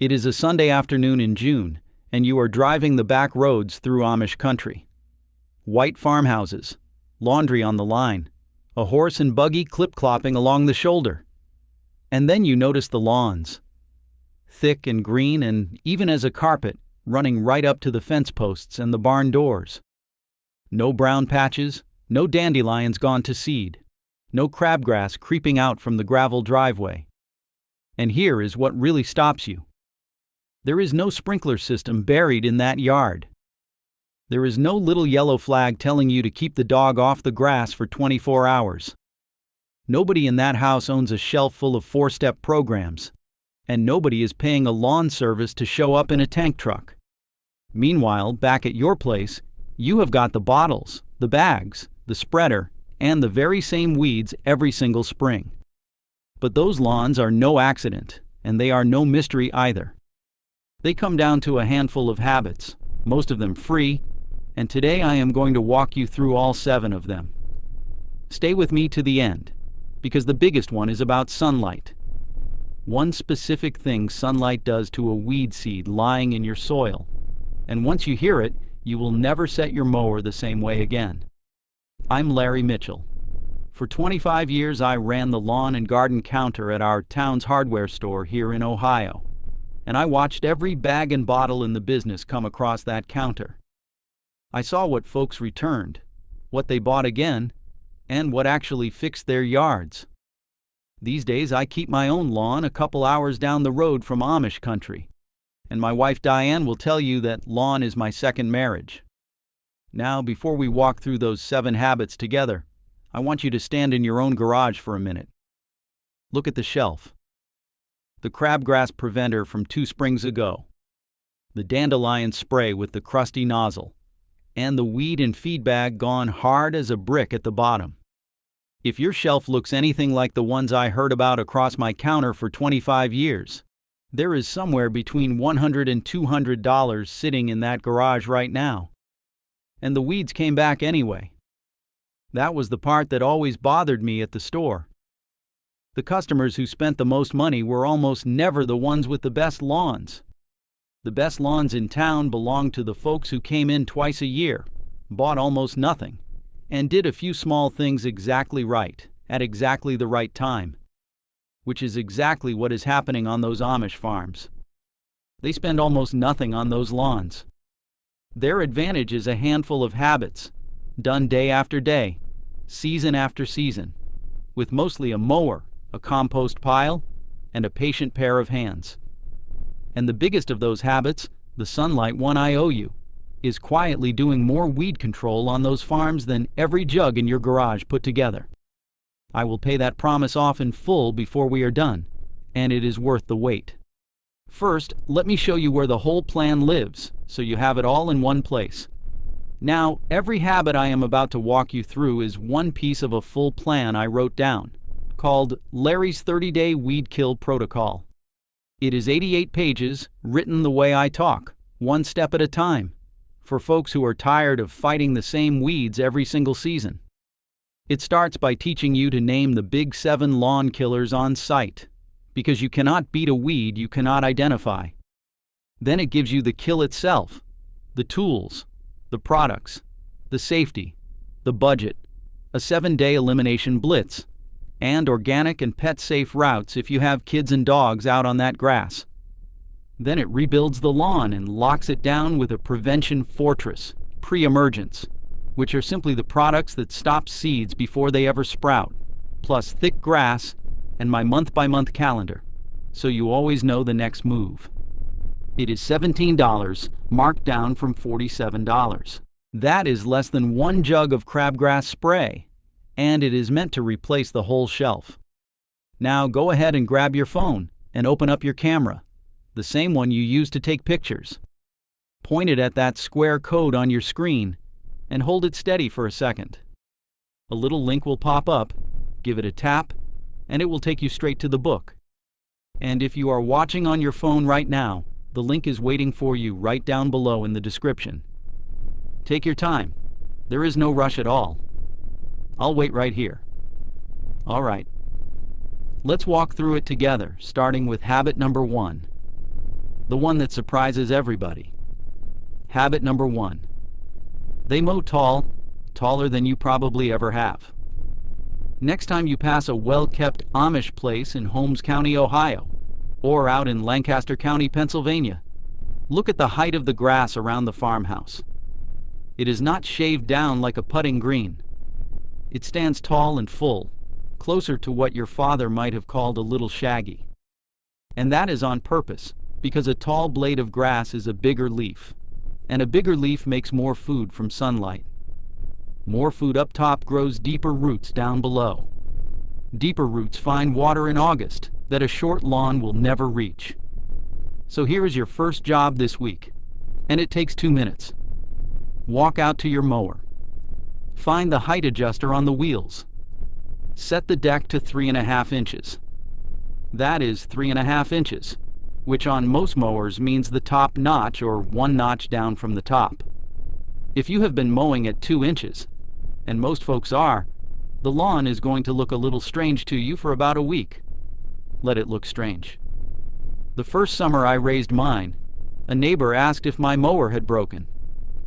It is a Sunday afternoon in June, and you are driving the back roads through Amish country. White farmhouses, laundry on the line, a horse and buggy clip-clopping along the shoulder. And then you notice the lawns. Thick and green and even as a carpet, running right up to the fence posts and the barn doors. No brown patches, no dandelions gone to seed, no crabgrass creeping out from the gravel driveway. And here is what really stops you. There is no sprinkler system buried in that yard. There is no little yellow flag telling you to keep the dog off the grass for 24 hours. Nobody in that house owns a shelf full of 4-step programs, and nobody is paying a lawn service to show up in a tank truck. Meanwhile, back at your place, you have got the bottles, the bags, the spreader, and the very same weeds every single spring. But those lawns are no accident, and they are no mystery either. They come down to a handful of habits, most of them free, and today I am going to walk you through all 7 of them. Stay with me to the end, because the biggest one is about sunlight. One specific thing sunlight does to a weed seed lying in your soil, and once you hear it, you will never set your mower the same way again. I'm Larry Mitchell. For 25 years I ran the lawn and garden counter at our town's hardware store here in Ohio, and I watched every bag and bottle in the business come across that counter. I saw what folks returned, what they bought again, and what actually fixed their yards. These days I keep my own lawn a couple hours down the road from Amish country, and my wife Diane will tell you that lawn is my second marriage. Now, before we walk through those 7 habits together, I want you to stand in your own garage for a minute. Look at the shelf. The crabgrass preventer from 2 springs ago, the dandelion spray with the crusty nozzle, and the weed and feed bag gone hard as a brick at the bottom. If your shelf looks anything like the ones I heard about across my counter for 25 years, there is somewhere between $100 and $200 sitting in that garage right now. And the weeds came back anyway. That was the part that always bothered me at the store. The customers who spent the most money were almost never the ones with the best lawns. The best lawns in town belonged to the folks who came in twice a year, bought almost nothing, and did a few small things exactly right, at exactly the right time. Which is exactly what is happening on those Amish farms. They spend almost nothing on those lawns. Their advantage is a handful of habits, done day after day, season after season, with mostly a mower, a compost pile, and a patient pair of hands. And the biggest of those habits, the sunlight one I owe you, is quietly doing more weed control on those farms than every jug in your garage put together. I will pay that promise off in full before we are done, and it is worth the wait. First, let me show you where the whole plan lives, so you have it all in one place. Now, every habit I am about to walk you through is one piece of a full plan I wrote down, called Larry's 30-Day Weed Kill Protocol. It is 88 pages, written the way I talk, one step at a time, for folks who are tired of fighting the same weeds every single season. It starts by teaching you to name the big 7 lawn killers on site, because you cannot beat a weed you cannot identify. Then it gives you the kill itself, the tools, the products, the safety, the budget, a 7-day elimination blitz, and organic and pet-safe routes if you have kids and dogs out on that grass. Then it rebuilds the lawn and locks it down with a prevention fortress, pre-emergence, which are simply the products that stop seeds before they ever sprout, plus thick grass and my month-by-month calendar, so you always know the next move. It is $17, marked down from $47. That is less than 1 jug of crabgrass spray, and it is meant to replace the whole shelf. Now go ahead and grab your phone and open up your camera, the same one you use to take pictures. Point it at that square code on your screen and hold it steady for a second. A little link will pop up, give it a tap, and it will take you straight to the book. And if you are watching on your phone right now, the link is waiting for you right down below in the description. Take your time. There is no rush at all. I'll wait right here. All right. Let's walk through it together, starting with habit number 1. the one that surprises everybody. Habit number 1. They mow tall, taller than you probably ever have. Next time you pass a well-kept Amish place in Holmes County, Ohio, or out in Lancaster County, Pennsylvania, look at the height of the grass around the farmhouse. It is not shaved down like a putting green. It stands tall and full, closer to what your father might have called a little shaggy. And that is on purpose, because a tall blade of grass is a bigger leaf, and a bigger leaf makes more food from sunlight. More food up top grows deeper roots down below. Deeper roots find water in August that a short lawn will never reach. So here is your first job this week, and it takes 2 minutes. Walk out to your mower. Find the height adjuster on the wheels. Set the deck to 3.5 inches. That is 3.5 inches, which on most mowers means the top notch or 1 notch down from the top. If you have been mowing at 2 inches, and most folks are, the lawn is going to look a little strange to you for about a week. Let it look strange. The first summer I raised mine, a neighbor asked if my mower had broken,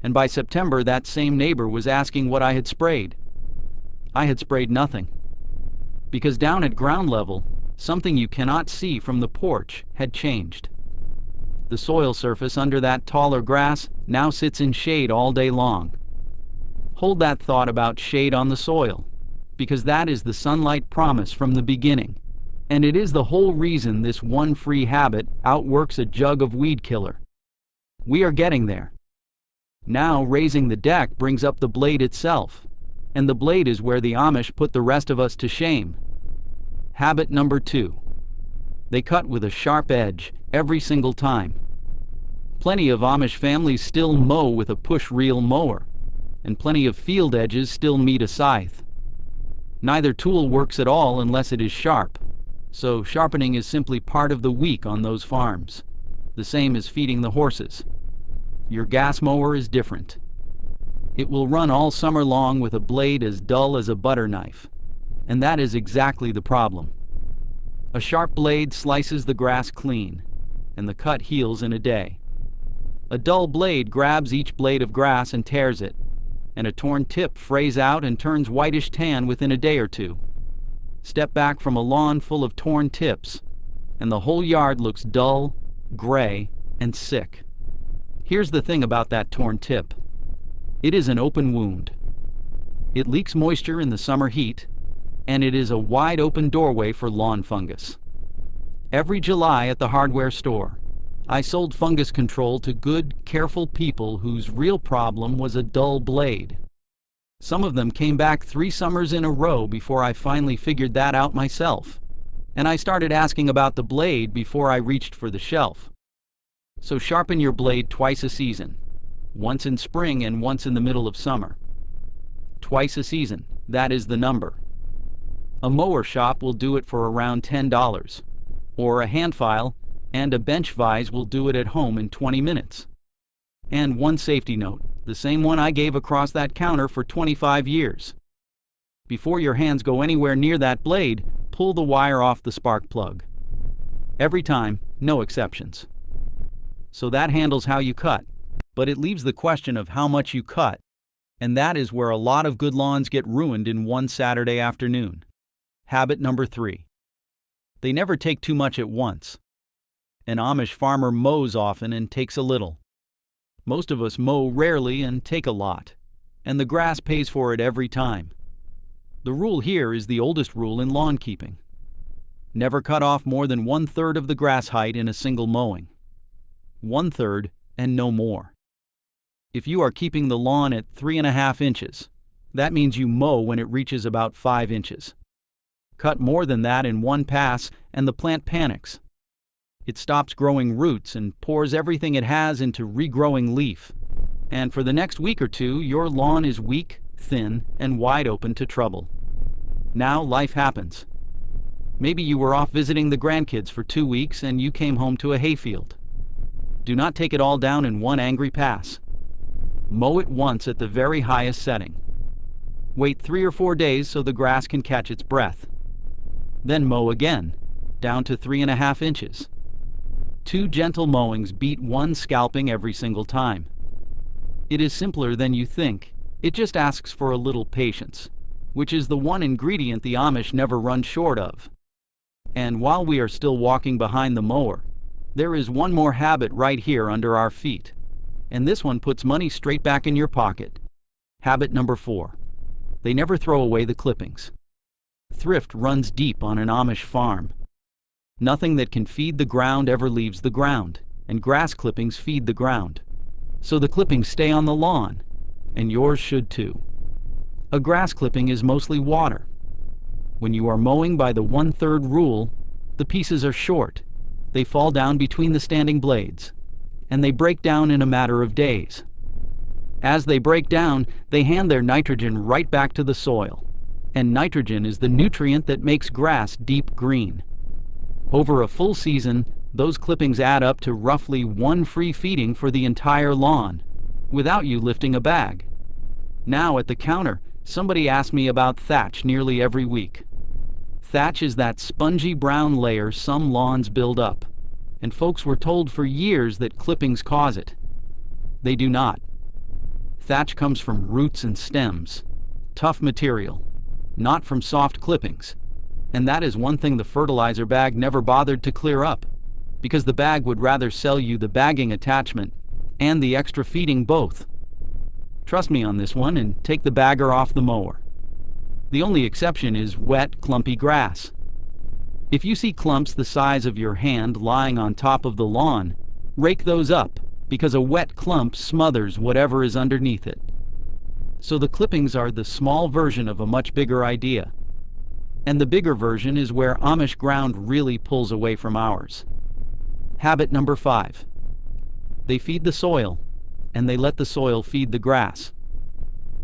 and by September that same neighbor was asking what I had sprayed. I had sprayed nothing, because down at ground level, something you cannot see from the porch had changed. The soil surface under that taller grass now sits in shade all day long. Hold that thought about shade on the soil, because that is the sunlight promise from the beginning, and it is the whole reason this one free habit outworks a jug of weed killer. We are getting there. Now raising the deck brings up the blade itself, and the blade is where the Amish put the rest of us to shame. Habit number 2. They cut with a sharp edge every single time. Plenty of Amish families still mow with a push-reel mower, and plenty of field edges still meet a scythe. Neither tool works at all unless it is sharp, so sharpening is simply part of the week on those farms. The same as feeding the horses. Your gas mower is different. It will run all summer long with a blade as dull as a butter knife, and that is exactly the problem. A sharp blade slices the grass clean, and the cut heals in a day. A dull blade grabs each blade of grass and tears it, and a torn tip frays out and turns whitish tan within a day or two. Step back from a lawn full of torn tips, and the whole yard looks dull, gray, and sick. Here's the thing about that torn tip. It is an open wound. It leaks moisture in the summer heat, and it is a wide open doorway for lawn fungus. Every July at the hardware store, I sold fungus control to good, careful people whose real problem was a dull blade. Some of them came back 3 summers in a row before I finally figured that out myself, and I started asking about the blade before I reached for the shelf. So sharpen your blade twice a season, once in spring and once in the middle of summer. Twice a season, that is the number. A mower shop will do it for around $10, or a hand file and a bench vise will do it at home in 20 minutes. And one safety note, the same one I gave across that counter for 25 years. Before your hands go anywhere near that blade, pull the wire off the spark plug. Every time, no exceptions. So that handles how you cut, but it leaves the question of how much you cut, and that is where a lot of good lawns get ruined in one Saturday afternoon. Habit number 3. They never take too much at once. An Amish farmer mows often and takes a little. Most of us mow rarely and take a lot, and the grass pays for it every time. The rule here is the oldest rule in lawn keeping. Never cut off more than 1/3 of the grass height in a single mowing. 1/3 and no more. If you are keeping the lawn at 3.5 inches, that means you mow when it reaches about 5 inches. Cut more than that in one pass and the plant panics. It stops growing roots and pours everything it has into regrowing leaf. And for the next week or two, your lawn is weak, thin, and wide open to trouble. Now life happens. Maybe you were off visiting the grandkids for 2 weeks and you came home to a hayfield. Do not take it all down in one angry pass. Mow it once at the very highest setting. Wait 3 or 4 days so the grass can catch its breath. Then mow again, down to 3.5 inches. 2 gentle mowings beat 1 scalping every single time. It is simpler than you think. It just asks for a little patience, which is the one ingredient the Amish never run short of. And while we are still walking behind the mower, there is one more habit right here under our feet. And this one puts money straight back in your pocket. Habit number 4. They never throw away the clippings. Thrift runs deep on an Amish farm. Nothing that can feed the ground ever leaves the ground, and grass clippings feed the ground. So the clippings stay on the lawn, and yours should too. A grass clipping is mostly water. When you are mowing by the 1/3 rule, the pieces are short. They fall down between the standing blades, and they break down in a matter of days. As they break down, they hand their nitrogen right back to the soil, and nitrogen is the nutrient that makes grass deep green. Over a full season, those clippings add up to roughly 1 free feeding for the entire lawn, without you lifting a bag. Now at the counter, somebody asks me about thatch nearly every week. Thatch is that spongy brown layer some lawns build up, and folks were told for years that clippings cause it. They do not. Thatch comes from roots and stems, tough material, not from soft clippings. And that is one thing the fertilizer bag never bothered to clear up, because the bag would rather sell you the bagging attachment and the extra feeding both. Trust me on this one and take the bagger off the mower. The only exception is wet, clumpy grass. If you see clumps the size of your hand lying on top of the lawn, rake those up, because a wet clump smothers whatever is underneath it. So the clippings are the small version of a much bigger idea. And the bigger version is where Amish ground really pulls away from ours. Habit number 5. They feed the soil, and they let the soil feed the grass.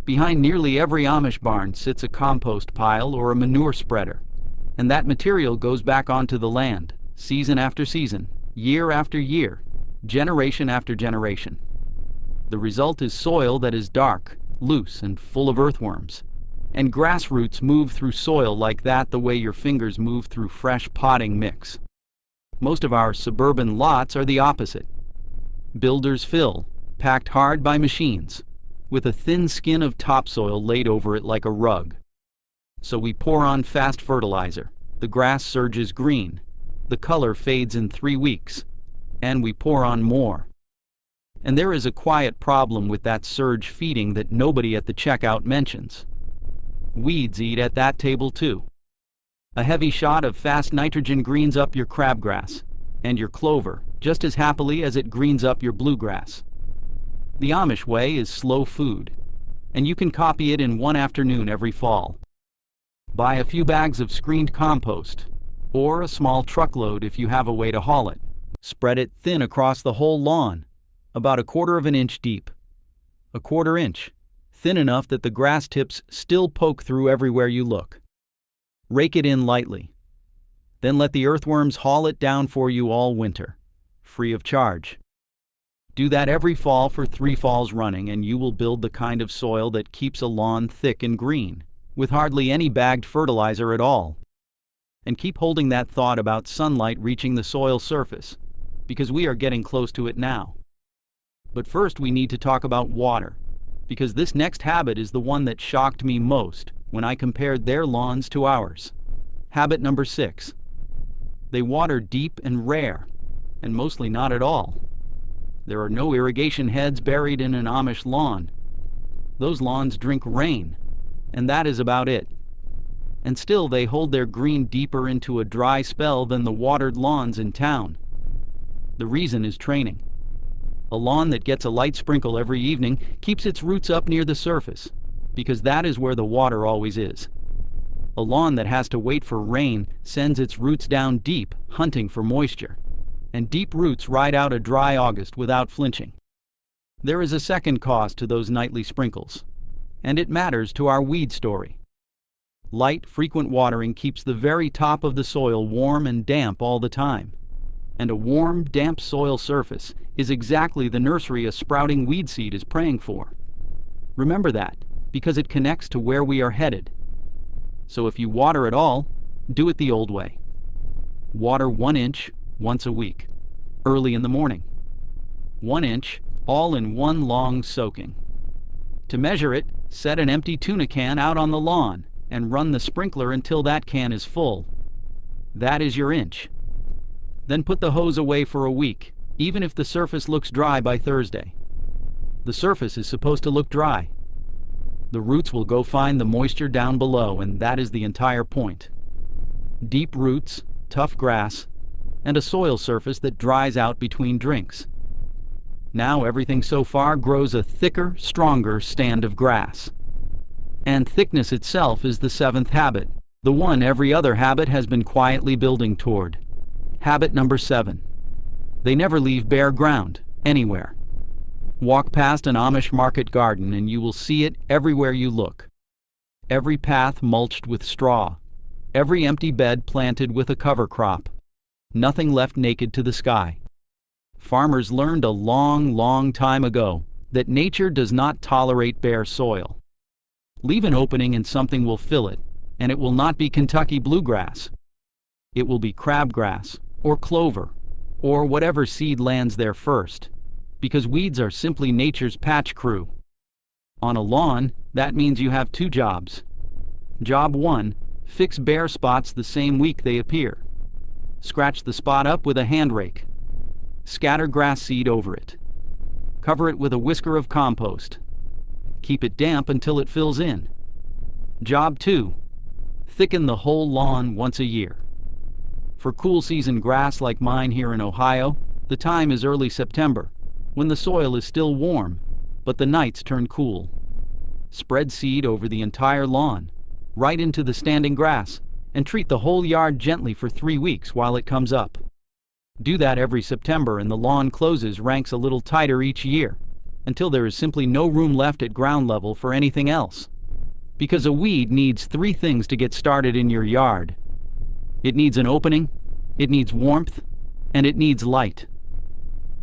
Behind nearly every Amish barn sits a compost pile or a manure spreader, and that material goes back onto the land, season after season, year after year, generation after generation. The result is soil that is dark, loose, and full of earthworms. And grass roots move through soil like that the way your fingers move through fresh potting mix. Most of our suburban lots are the opposite. Builders fill, packed hard by machines, with a thin skin of topsoil laid over it like a rug. So we pour on fast fertilizer. The grass surges green. The color fades in 3 weeks. And we pour on more. And there is a quiet problem with that surge feeding that nobody at the checkout mentions. Weeds eat at that table too. A heavy shot of fast nitrogen greens up your crabgrass and your clover just as happily as it greens up your bluegrass. The Amish way is slow food, and you can copy it in 1 afternoon every fall. Buy a few bags of screened compost, or a small truckload if you have a way to haul it. Spread it thin across the whole lawn, about 1/4 of an inch deep. 1/4 inch. Thin enough that the grass tips still poke through everywhere you look. Rake it in lightly. Then let the earthworms haul it down for you all winter, free of charge. Do that every fall for 3 falls running, and you will build the kind of soil that keeps a lawn thick and green, with hardly any bagged fertilizer at all. And keep holding that thought about sunlight reaching the soil surface, because we are getting close to it now. But first we need to talk about water, because this next habit is the one that shocked me most when I compared their lawns to ours. Habit number 6. They water deep and rare, and mostly not at all. There are no irrigation heads buried in an Amish lawn. Those lawns drink rain, and that is about it. And still they hold their green deeper into a dry spell than the watered lawns in town. The reason is training. A lawn that gets a light sprinkle every evening keeps its roots up near the surface, because that is where the water always is. A lawn that has to wait for rain sends its roots down deep, hunting for moisture, and deep roots ride out a dry August without flinching. There is a second cause to those nightly sprinkles, and it matters to our weed story. Light, frequent watering keeps the very top of the soil warm and damp all the time. And a warm, damp soil surface is exactly the nursery a sprouting weed seed is praying for. Remember that, because it connects to where we are headed. So if you water at all, do it the old way. Water 1 inch once a week. early in the morning. 1 inch, all in one long soaking. To measure it, set an empty tuna can out on the lawn and run the sprinkler until that can is full. That is your inch. Then put the hose away for a week, even if the surface looks dry by Thursday. The surface is supposed to look dry. The roots will go find the moisture down below, and that is the entire point. Deep roots, tough grass, and a soil surface that dries out between drinks. Now everything so far grows a thicker, stronger stand of grass. And thickness itself is the 7th habit, the one every other habit has been quietly building toward. Habit number 7. They never leave bare ground, anywhere. Walk past an Amish market garden and you will see it everywhere you look. Every path mulched with straw, every empty bed planted with a cover crop, nothing left naked to the sky. Farmers learned a long, long time ago that nature does not tolerate bare soil. Leave an opening and something will fill it, and it will not be Kentucky bluegrass. It will be crabgrass, or clover, or whatever seed lands there first, because weeds are simply nature's patch crew. On a lawn, that means you have 2 jobs. Job 1, fix bare spots the same week they appear. Scratch the spot up with a hand rake. Scatter grass seed over it. Cover it with a whisker of compost. Keep it damp until it fills in. Job 2, thicken the whole lawn once a year. For cool season grass like mine here in Ohio, the time is early September, when the soil is still warm, but the nights turn cool. Spread seed over the entire lawn, right into the standing grass, and treat the whole yard gently for 3 weeks while it comes up. Do that every September and the lawn closes ranks a little tighter each year, until there is simply no room left at ground level for anything else. Because a weed needs 3 things to get started in your yard. It needs an opening, it needs warmth, and it needs light.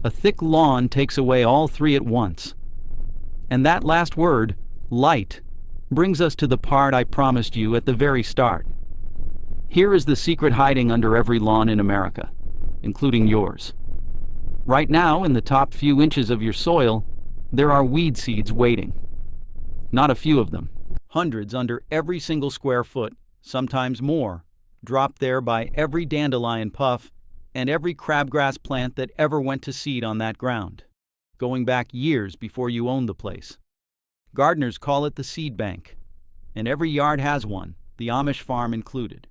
A thick lawn takes away all 3 at once. And that last word, light, brings us to the part I promised you at the very start. Here is the secret hiding under every lawn in America, including yours. Right now, in the top few inches of your soil, there are weed seeds waiting. Not a few of them. Hundreds under every single square foot, sometimes more, dropped there by every dandelion puff and every crabgrass plant that ever went to seed on that ground, going back years before you owned the place. Gardeners call it the seed bank, and every yard has one, the Amish farm included.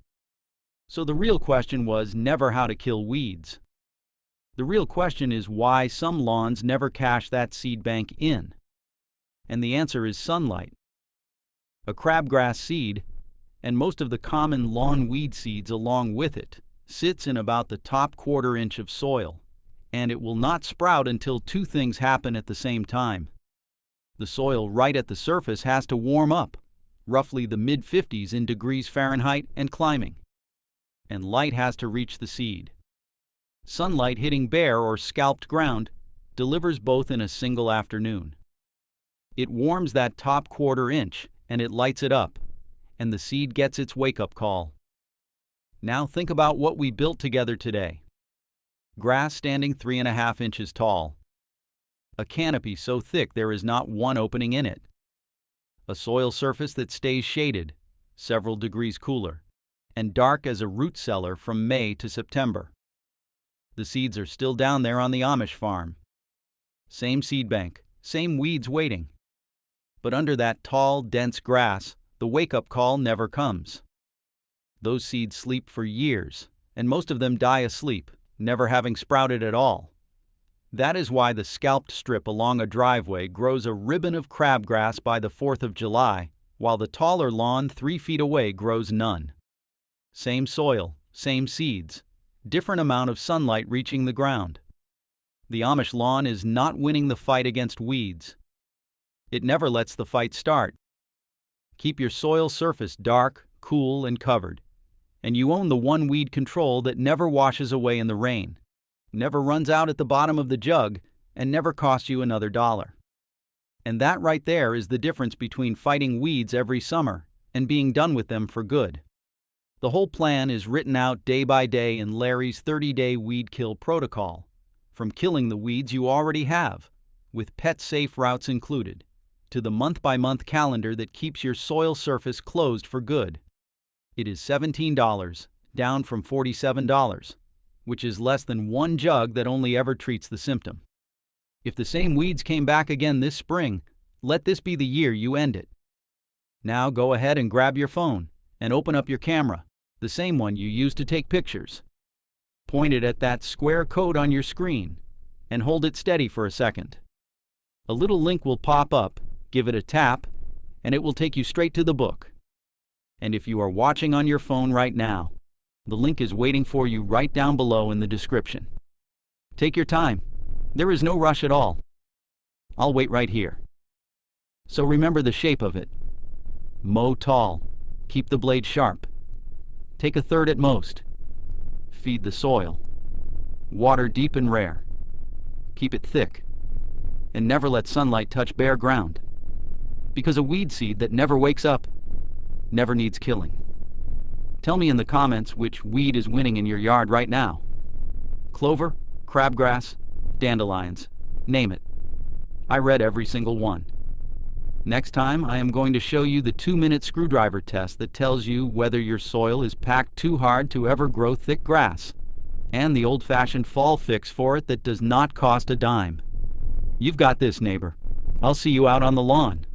So the real question was never how to kill weeds. The real question is why some lawns never cash that seed bank in. And the answer is sunlight. A crabgrass seed, and most of the common lawn weed seeds along with it, sits in about the top 1/4 inch of soil, and it will not sprout until 2 things happen at the same time. The soil right at the surface has to warm up, roughly the mid-50s in degrees Fahrenheit and climbing. And light has to reach the seed. Sunlight hitting bare or scalped ground delivers both in a single afternoon. It warms that top 1/4 inch and it lights it up, and the seed gets its wake-up call. Now think about what we built together today. Grass standing 3.5 inches tall. A canopy so thick there is not one opening in it. A soil surface that stays shaded, several degrees cooler, and dark as a root cellar from May to September. The seeds are still down there on the Amish farm. Same seed bank, same weeds waiting. But under that tall, dense grass, the wake-up call never comes. Those seeds sleep for years, and most of them die asleep, never having sprouted at all. That is why the scalped strip along a driveway grows a ribbon of crabgrass by the 4th of July, while the taller lawn 3 feet away grows none. Same soil, same seeds, different amount of sunlight reaching the ground. The Amish lawn is not winning the fight against weeds. It never lets the fight start. Keep your soil surface dark, cool, and covered, and you own the one weed control that never washes away in the rain, never runs out at the bottom of the jug, and never costs you another $1. And that right there is the difference between fighting weeds every summer and being done with them for good. The whole plan is written out day by day in Larry's 30-day weed kill protocol, from killing the weeds you already have, with pet-safe routes included, to the month-by-month calendar that keeps your soil surface closed for good. It is $17, down from $47, which is less than one jug that only ever treats the symptom. If the same weeds came back again this spring, let this be the year you end it. Now go ahead and grab your phone and open up your camera, the same one you use to take pictures. Point it at that square code on your screen and hold it steady for a second. A little link will pop up, give it a tap, and it will take you straight to the book. And if you are watching on your phone right now, the link is waiting for you right down below in the description. Take your time. There is no rush at all. I'll wait right here. So remember the shape of it. Mow tall. Keep the blade sharp. Take a third at most. Feed the soil. Water deep and rare. Keep it thick. And never let sunlight touch bare ground. Because a weed seed that never wakes up never needs killing. Tell me in the comments which weed is winning in your yard right now. Clover, crabgrass, dandelions, name it. I read every single one. Next time, I am going to show you the 2-minute screwdriver test that tells you whether your soil is packed too hard to ever grow thick grass, and the old-fashioned fall fix for it that does not cost a dime. You've got this, neighbor. I'll see you out on the lawn.